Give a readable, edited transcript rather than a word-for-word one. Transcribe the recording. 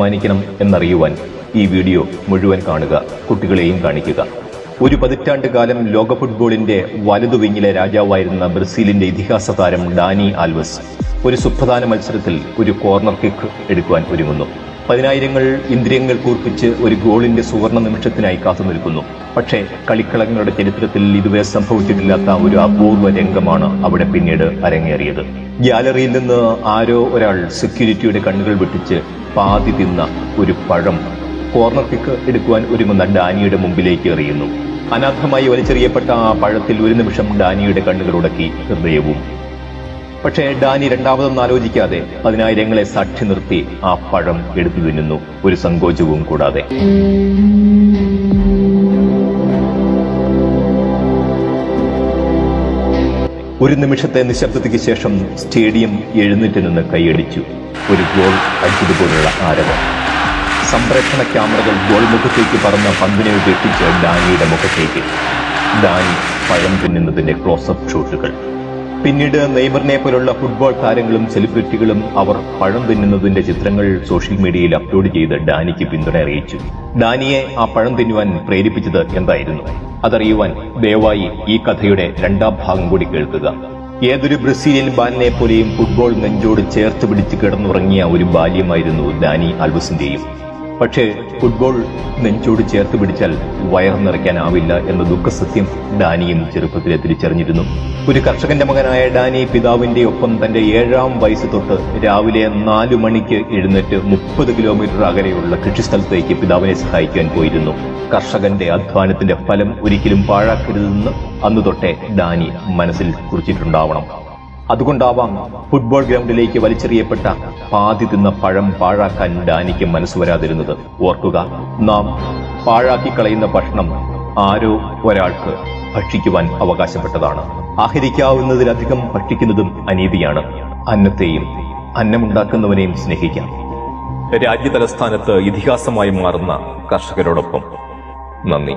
ബഹുമാനിക്കണം എന്നറിയുവാൻ ഈ വീഡിയോ മുഴുവൻ കാണുക, കുട്ടികളെയും കാണിക്കുക. ഒരു പതിറ്റാണ്ട് കാലം ലോക ഫുട്ബോളിന്റെ വലതുവിങ്ങിലെ രാജാവായിരുന്ന ബ്രസീലിന്റെ ഇതിഹാസ താരം ഡാനി ആൽവസ് ഒരു സുപ്രധാന മത്സരത്തിൽ ഒരു കോർണർ കിക്ക് എടുക്കുവാൻ ഒരുങ്ങുന്നു. പതിനായിരങ്ങൾ ഇന്ദ്രിയങ്ങൾ കൂർപ്പിച്ച് ഒരു ഗോളിന്റെ സുവർണ നിമിഷത്തിനായി കാത്തുനിൽക്കുന്നു. പക്ഷേ കളിക്കളങ്ങളുടെ ചരിത്രത്തിൽ ഇതുവരെ സംഭവിച്ചിട്ടില്ലാത്ത ഒരു അപൂർവ രംഗമാണ് അവിടെ പിന്നീട് അരങ്ങേറിയത്. ഗ്യാലറിയിൽ നിന്ന് ആരോ ഒരാൾ സെക്യൂരിറ്റിയുടെ കണ്ണുകൾ വെട്ടിച്ച് പാതി തിന്ന ഒരു പഴം കോർണർ കിക്ക് എടുക്കുവാൻ ഒരുങ്ങുന്ന ഡാനിയുടെ മുമ്പിലേക്ക് എറിയുന്നു. അനാഥമായി വലിച്ചെറിയപ്പെട്ട ആ പഴത്തിൽ ഒരു നിമിഷം ഡാനിയുടെ കണ്ണുകൾ ഉടക്കി ഹൃദയവും. പക്ഷേ ഡാനി രണ്ടാമതൊന്നും ആലോചിക്കാതെ പതിനായിരങ്ങളെ സാക്ഷി നിർത്തി ആ പഴം എടുത്തു തിന്നുന്നു, ഒരു സങ്കോചവും കൂടാതെ. ഒരു നിമിഷത്തെ നിശബ്ദതയ്ക്ക് ശേഷം സ്റ്റേഡിയം എഴുന്നേറ്റ് നിന്ന് കൈയടിച്ചു. ഒരു ഗോൾ അടിച്ചതുപോലുള്ള ആരവം. സംപ്രേഷണ ക്യാമറകൾ ഗോൾ മുഖത്തേക്ക് പറന്ന പന്തിനെ ഉപേക്ഷിച്ച് ഡാനിയുടെ മുഖത്തേക്ക്. ഡാനി പഴം തിന്നുന്നതിന്റെ ക്ലോസപ്പ് ഷോട്ടുകൾ. പിന്നീട് നെയ്മറിനെ പോലുള്ള ഫുട്ബോൾ താരങ്ങളും സെലിബ്രിറ്റികളും അവർ പഴം തിന്നുന്നതിന്റെ ചിത്രങ്ങൾ സോഷ്യൽ മീഡിയയിൽ അപ്ലോഡ് ചെയ്ത് ഡാനിക്ക് പിന്തുണ അറിയിച്ചു. ഡാനിയെ ആ പഴം തിന്നുവാൻ പ്രേരിപ്പിച്ചത് എന്തായിരുന്നു? അതറിയുവാൻ ദയവായി ഈ കഥയുടെ രണ്ടാം ഭാഗം കൂടി കേൾക്കുക. ഏതൊരു ബ്രസീലിയൻ ബാലനെ പോലെയും ഫുട്ബോൾ നെഞ്ചോട് ചേർത്ത് പിടിച്ച് കിടന്നുറങ്ങിയ ഒരു ബാല്യമായിരുന്നു ഡാനി ആൽവസിന്റെയും. പക്ഷേ ഫുട്ബോൾ നെഞ്ചോട് ചേർത്ത് പിടിച്ചാൽ വയർ നിറയ്ക്കാനാവില്ല എന്ന ദുഃഖസത്യം ഡാനിയും ചെറുപ്പത്തിലെ തിരിച്ചറിഞ്ഞിരുന്നു. ഒരു കർഷകന്റെ മകനായ ഡാനി പിതാവിന്റെ ഒപ്പം തന്റെ 7ാം വയസ്സ് തൊട്ട് രാവിലെ 4 മണിക്ക് എഴുന്നേറ്റ് 30 കിലോമീറ്റർ അകലെയുള്ള കൃഷിസ്ഥലത്തേക്ക് പിതാവിനെ സഹായിക്കാൻ പോയിരുന്നു. കർഷകന്റെ അധ്വാനത്തിന്റെ ഫലം ഒരിക്കലും പാഴാക്കരുതെന്ന് അന്നു തൊട്ടേ ഡാനി മനസ്സിൽ കുറിച്ചിട്ടുണ്ടാവണം. അതുകൊണ്ടാവാം ഫുട്ബോൾ ഗ്രൗണ്ടിലേക്ക് വലിച്ചെറിയപ്പെട്ട പാതി തിന്ന പഴം പാഴാക്കാൻ ഡാനിക്ക് മനസ്സ് വരാതിരുന്നത്. ഓർക്കുക, നാം പാഴാക്കി കളയുന്ന ഭക്ഷണം ആരോ ഒരാൾക്ക് ഭക്ഷിക്കുവാൻ അവകാശപ്പെട്ടതാണ്. ആഹരിക്കാവുന്നതിലധികം ഭക്ഷിക്കുന്നതും അനീതിയാണ്. അന്നത്തെയും അന്നമുണ്ടാക്കുന്നവനെയും സ്നേഹിക്കാം. രാജ്യതലസ്ഥാനത്ത് ഇതിഹാസമായി മാറുന്ന കർഷകരോടൊപ്പം. നന്ദി.